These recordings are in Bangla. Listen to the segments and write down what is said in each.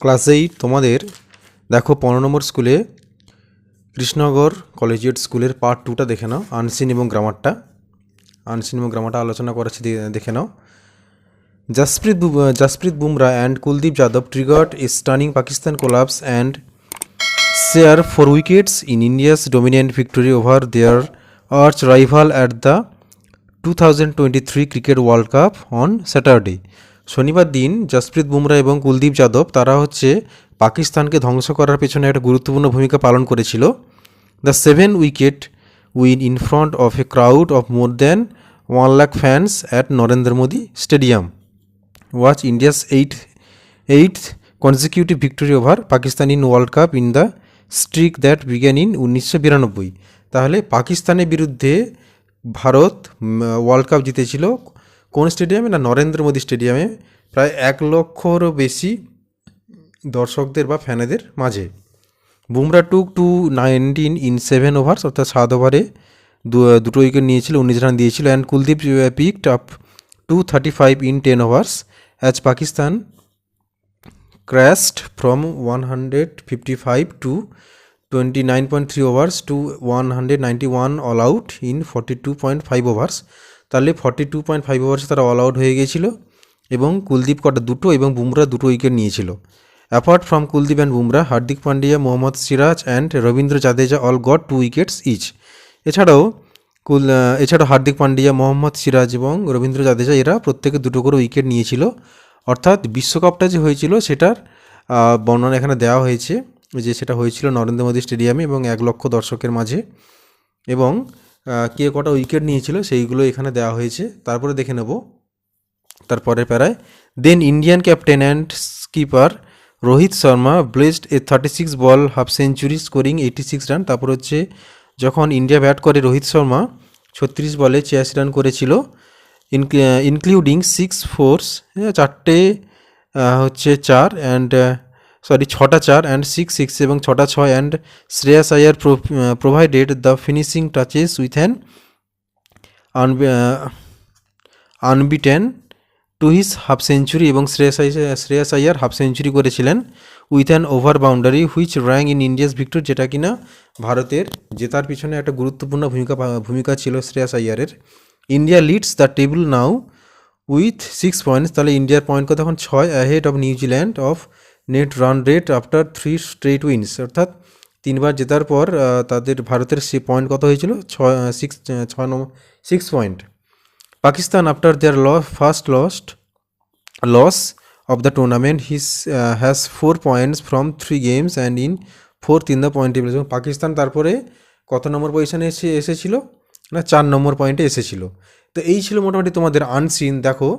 ক্লাস 8 তোমাদের দেখো 15 নম্বর স্কুলে কৃষ্ণনগর কলেজিয়েট স্কুলের পার্ট 2টা দেখে নাও। আনসিন এবং গ্রামারটা আলোচনা করেছে, দেখে নাও। Jasprit Bumrah and Kuldeep Yadav triggered a stunning Pakistan collapse and share 4 wickets in India's dominant victory over their arch rival at the 2023 cricket world cup on Saturday. শনিবার দিন জসপ্রীত বুমরা এবং কুলদীপ যাদব তারা পাকিস্তানকে ধ্বংস করার পেছনে একটা গুরুত্বপূর্ণ ভূমিকা পালন করেছিল। The 7 wicket win in front of a crowd of more than 1 lakh fans at Narendra Modi stadium watch India's eighth consecutive victory over Pakistan in world cup in the streak that began in 1992। তাহলে পাকিস্তানের বিরুদ্ধে ভারত ওয়ার্ল্ড কাপ জিতেছিল কোন স্টেডিয়ামে? না, নরেন্দ্র মোদী স্টেডিয়ামে, প্রায় 1 লক্ষরও বেশি দর্শকদের বা ফ্যানেদের মাঝে। বুমরা টুক 219 ইন 7 ওভার্স, অর্থাৎ 7 ওভারে দুটো উইকেট নিয়েছিল, 19 রান দিয়েছিল। And Kuldeep picked up 235 in 10 overs as Pakistan crashed from 155 to 29.3 overs to 191 all out in 42.5 overs। তাহলে 42.5 ওভার্সে তারা অল আউট হয়ে গিয়েছিল এবং কুলদীপ দুটো এবং বুমরা দুটো উইকেট নিয়েছিল। Apart from Kuldeep and Bumrah, Hardik Pandya, Mohammed Siraj and Ravindra Jadeja all got 2 wickets each. এছাড়াও হার্দিক পান্ডিয়া, মোহাম্মদ সিরাজ এবং রবীন্দ্র জাদেজা এরা প্রত্যেকে দুটো করে উইকেট নিয়েছিল। অর্থাৎ বিশ্বকাপটা যে হয়েছিল সেটার বর্ণনা এখানে দেওয়া হয়েছে, যে সেটা হয়েছিল নরেন্দ্র মোদী স্টেডিয়ামে এবং 1 লক্ষ দর্শকের মাঝে, এবং কে কটা উইকেট নিয়েছিল সেইগুলো এখানে দেওয়া হয়েছে। তারপরে দেখে নেব তারপরের প্যারায়। Then Indian captain and skipper Rohit Sharma blessed a 36 ball half century scoring 86 run. তারপর যখন ইন্ডিয়া ব্যাট করে রোহিত শর্মা 36 বলে 86 রান করেছিল, ইনক্লুডিং 6 ফোর্স, 6টা 4 অ্যান্ড 6 6 এবং 6টা 6, and Shreyas Iyer provided the finishing touches with an unbeaten to his half century. এবং শ্রেয়াস আয়ার হাফ সেঞ্চুরি করেছিলেন with an over boundary which rang in India's victory, যেটা কিনা ভারতের জেতার পিছনে একটা গুরুত্বপূর্ণ ভূমিকা ছিল শ্রেয়াস আয়ারের। India leads the table now with 6 points. তাহলে ইন্ডিয়ার পয়েন্ট কত এখন 6, ahead of New Zealand of net run rate after 3 straight wins. অর্থাৎ 3বার জেতার পর তাদের ভারতের পয়েন্ট কত হয়েছিল? 6 point. Pakistan after their first loss of the tournament has 4 points from 3 games and in 4th in the point table। এবং পাকিস্তান তারপরে কত নম্বর পজিশনে এসেছিল? না, 4 নম্বর পয়েন্টে এসেছিল। তো এই ছিল মোটামুটি তোমাদের আনসিন। দেখো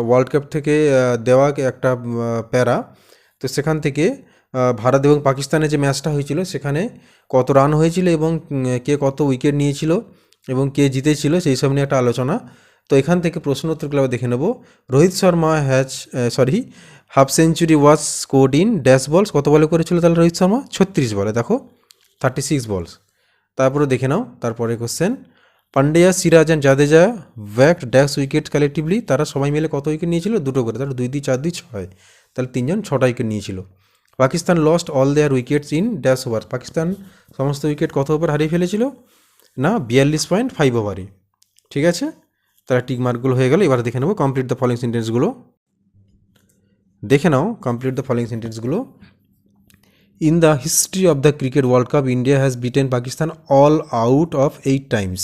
ওয়ার্ল্ড কাপ থেকে দেওয়া একটা প্যারা। তো সেখান থেকে ভারত এবং পাকিস্তানের যে ম্যাচটা হয়েছিল সেখানে কত রান হয়েছিল এবং কে কত উইকেট নিয়েছিল এবং কে জিতেছিল সেই সব নিয়ে একটা আলোচনা। তো এখান থেকে প্রশ্ন উত্তরগুলো দেখে নেব। Rohit Sharma half century was scored in dash বলস। কত বলে করেছিল তাহলে রোহিত শর্মা? 36 বলে। দেখো 36 বলস। তারপরে দেখে নাও তারপরে question. Pandya, Siraj and Jadeja walked dash wicket collectively. তারা সবাই মিলে কত উইকেট নিয়েছিল? দুটো করে। তাহলে 2 2 4 2 6, তাহলে 3জন 6টা উইকেট নিয়েছিল। Pakistan lost all their wickets in dash over. Pakistan সমস্ত উইকেট কত ওভার হারিয়ে ফেলেছিল? না, 42.5 ওভারে। ঠিক আছে, তারা টিক মার্কগুলো হয়ে গেল। এবার দেখে নেব কমপ্লিট দ্য ফলোইং সেন্টেন্সগুলো। দেখে নাও কমপ্লিট দ্য ফলোইং সেন্টেন্সগুলো। In the history of the cricket world cup India has beaten Pakistan all out of 8 times.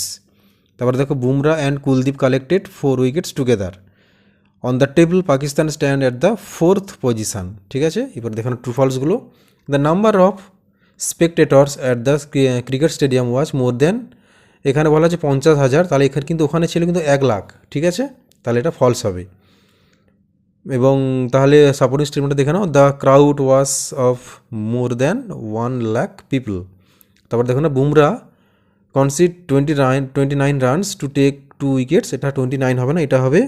তারপরে দেখো Bumrah and Kuldeep collected 4 wickets together. On the table Pakistan stand at the 4th position. ঠিক আছে, এবার দেখানো ট্রু ফলসগুলো। The number of spectators at the cricket stadium was more than, এখানে বলা আছে 50,000, তাহলে এখানে কিন্তু ওখানে ছিল কিন্তু 1 লাখ। ঠিক আছে, তাহলে এটা ফলস হবে। এবং তাহলে সাপোর্টিং স্টেটমেন্টটা দেখে নাও। The crowd was of more than 1 lakh people. তারপর দেখো না, Bumrah conceded 29 runs to take 2 wickets. এটা 29 হবে না, এটা হবে,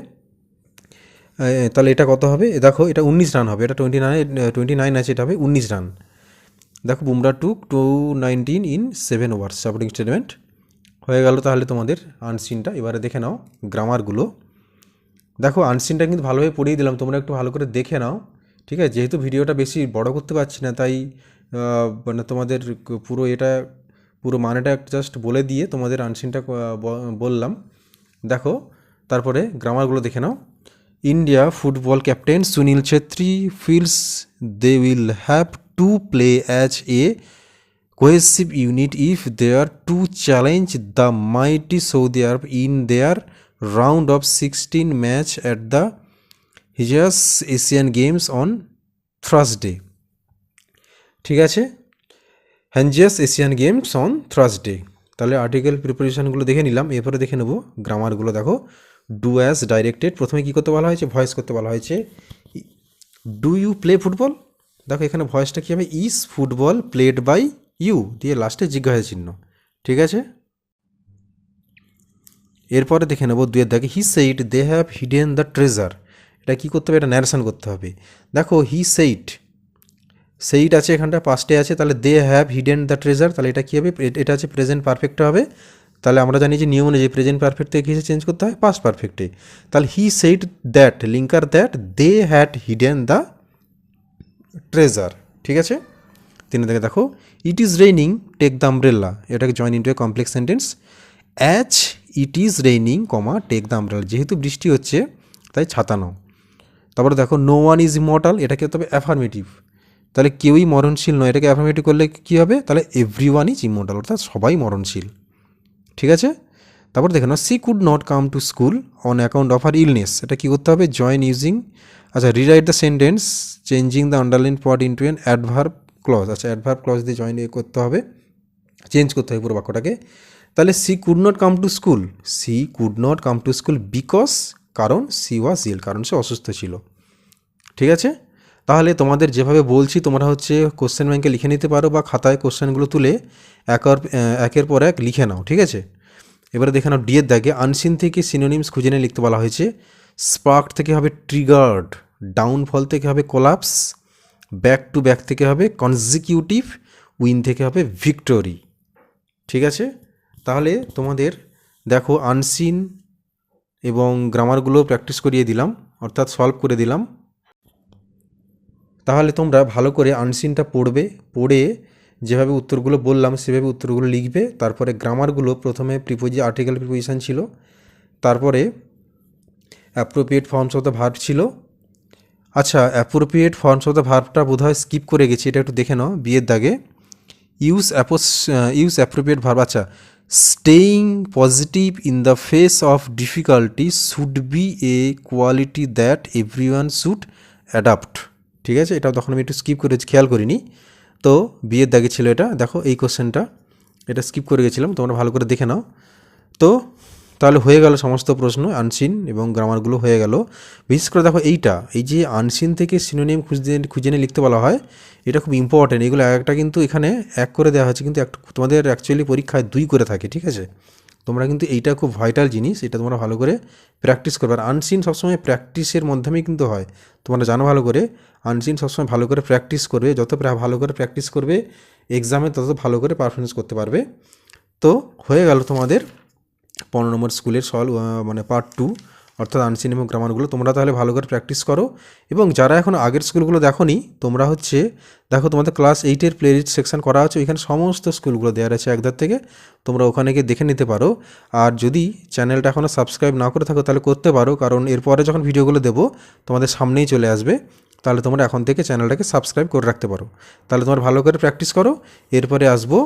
তাহলে এটা কত হবে? দেখো এটা 19 রান হবে। এটা 29 আছে, এটা হবে 19 রান। দেখো বুমরা টুক 219 ইন 7 ওভার্স। সাপোর্টিং স্টেটমেন্ট হয়ে গেল তাহলে তোমাদের আনসিনটা। এবারে দেখে নাও গ্রামারগুলো। দেখো আনসিনটা কিন্তু ভালোভাবে পড়িয়ে দিলাম, তোমরা একটু ভালো করে দেখে নাও ঠিক আছে, যেহেতু ভিডিওটা বেশি বড় করতে পারছি না তাই মানে তোমাদের পুরো মানেটা জাস্ট বলে দিয়ে তোমাদের আনসিনটা বললাম। দেখো তারপরে গ্রামারগুলো দেখে নাও। India football captain Sunil Chhetri feels they will have to play as a cohesive unit if they are to challenge the mighty Saudi Arab in their round of 16 match at the Hijaz Asian Games on Thursday. ঠিক আছে, হ্যানজিয়াস এশিয়ান গেমস অন থার্সডে। তাহলে আর্টিকেল প্রিপারেশনগুলো দেখে নিলাম, এরপরে দেখে নেব গ্রামারগুলো। দেখো ডু অ্যাজ ডাইরেক্টেড, প্রথমে কী করতে বলা হয়েছে, ভয়েস করতে বলা হয়েছে। ডু ইউ প্লে ফুটবল, দেখো এখানে ভয়েসটা কী হবে, is football played by you দিয়ে লাস্টে জিজ্ঞাসা চিহ্ন। ঠিক আছে, এরপরে দেখে নেব দুয়ের দাগে he said they have hidden the treasure. এটা কী করতে হবে, এটা ন্যারেশন করতে হবে। দেখো হি সেইড আছে এখানটা পাস্টে আছে, তাহলে they have hidden the treasure, তাহলে এটা কী হবে, এটা আছে প্রেজেন্ট পারফেক্টে হবে। তাহলে আমরা জানি যে নিয়ম অনুযায়ী প্রেজেন্ট পারফেক্ট থেকে কিসে চেঞ্জ করতে হয়, পাস্ট পারফেক্টে। তাহলে he said that linker that they had hidden the treasure. ঠিক আছে, তিনে থেকে দেখো it is raining take the umbrella, এটাকে join into a complex sentence. As it is raining comma take the umbrella, যেহেতু বৃষ্টি হচ্ছে তাই ছাতা নাও। তারপরে দেখো নো ওয়ান ইজ ইমর্টাল, এটাকে তবে অ্যাফার্মেটিভ, তাহলে কেউই মরণশীল নয়, এটাকে অ্যাফার্মেটিভ করলে কী হবে, তাহলে এভরি ওয়ান ইজ ইমর্টাল, অর্থাৎ সবাই মরণশীল। ঠিক আছে, তারপর দেখে নাও she could not come to school on account of her illness, এটা কী করতে হবে, জয়েন ইউজিং, আচ্ছা rewrite the sentence changing the underline point into an adverb clause, আচ্ছা অ্যাডভার্ব ক্লজ দিয়ে জয়েন করতে হবে, চেঞ্জ করতে হবে পুরো বাক্যটাকে। তাহলে she could not come to school, she could not come to school because, কারণ সি ওয়াজ ইল, কারণ সে অসুস্থ ছিল। ঠিক আছে, তাহলে তোমাদের যেভাবে বলছি তোমরা হচ্ছে কোশ্চেন ব্যাংকে লিখে নিতে পারো বা খাতায় কোশ্চেনগুলো তুলে একের পর এক লিখে নাও। ঠিক আছে, এবারে দেখে নাও ডিয়ের দাগে আনসিন থেকে সিনোনিমস খুঁজে নিয়ে লিখতে বলা হয়েছে। স্পার্ক থেকে হবে ট্রিগার্ড, ডাউনফল থেকে হবে কোলাপস, ব্যাক টু ব্যাক থেকে হবে কনজিকিউটিভ, উইন থেকে হবে ভিক্টোরি। ঠিক আছে, তাহলে তোমাদের দেখো আনসিন এবং গ্রামারগুলো প্র্যাকটিস করিয়ে দিলাম, অর্থাৎ সলভ করে দিলাম। তাহলে তোমরা ভালো করে আনসিনটা পড়ে যেভাবে উত্তরগুলো বললাম সেভাবে উত্তরগুলো লিখবে। তারপরে গ্রামারগুলো প্রথমে আর্টিকেল প্রিপোজিশন ছিল, তারপরে appropriate forms of the verb ছিল। আচ্ছা অ্যাপ্রোপ্রিয়েট ফর্মস অফ দ্য ভার্বটা বোধহয় স্কিপ করে গেছি, এটা একটু দেখে নাও বিয়ের দাগে। ইউজ অ্যাপ্রোপ্রিয়েট ভার্ব, আচ্ছা staying positive in the face of difficulty should B A quality that everyone should adapt. ঠিক আছে, এটা তখন আমি একটু স্কিপ করেছি, খেয়াল করিনি, তো বিয়ের দাগে ছিল এটা। দেখো এই কোশ্চেনটা, এটা স্কিপ করে গেছিলাম, তোমরা ভালো করে দেখে নাও। তো তাহলে হয়ে গেল সমস্ত প্রশ্ন, আনসিন এবং গ্রামারগুলো হয়ে গেল। বিশেষ করে দেখো এই যে আনসিন থেকে সিনোনিম খুঁজে নিয়ে লিখতে বলা হয়, এটা খুব ইম্পর্টেন্ট। এগুলো একটা কিন্তু এখানে এক করে দেওয়া হয়েছে, কিন্তু তোমাদের অ্যাকচুয়ালি পরীক্ষায় 2 করে থাকে। ঠিক আছে, তোমরা কিন্তু এইটা খুব ভাইটাল জিনিস, এটা তোমরা ভালো করে প্র্যাকটিস করবে। আর আনসিন সবসময় প্র্যাকটিসের মাধ্যমেই কিন্তু হয়, তোমরা জানো ভালো করে। আনসিন সবসময় ভালো করে প্র্যাকটিস করবে, যত ভালো করে প্র্যাকটিস করবে এক্সামে তত ভালো করে পারফরমেন্স করতে পারবে। তো হয়ে গেল তোমাদের 15 নম্বর স্কুলের মানে পার্ট 2, অর্থাৎ আনসিন এবং গ্রামারগুলো। তোমরা তাহলে ভালো করে প্র্যাকটিস করো, এবং যারা এখন আগের স্কুলগুলো দেখোনি তোমরা হচ্ছে দেখো তোমাদের ক্লাস 8-এর প্লেলিস্ট সেকশন করা আছে, ওইখানে সমস্ত স্কুলগুলো দেওয়া আছে একদার থেকে, তোমরা ওখানে গিয়ে দেখে নিতে পারো। আর যদি চ্যানেলটা এখনও সাবস্ক্রাইব না করে থাকো তাহলে করতে পারো, কারণ এরপরে যখন ভিডিওগুলো দেবো তোমাদের সামনেই চলে আসবে, তাহলে তোমরা এখন থেকে চ্যানেলটাকে সাবস্ক্রাইব করে রাখতে পারো। তাহলে তোমরা ভালো করে প্র্যাকটিস করো, এরপরে আসবো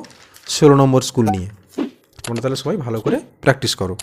16 নম্বর স্কুল নিয়ে। তোমরা তাহলে সবাই ভালো করে প্র্যাকটিস করো।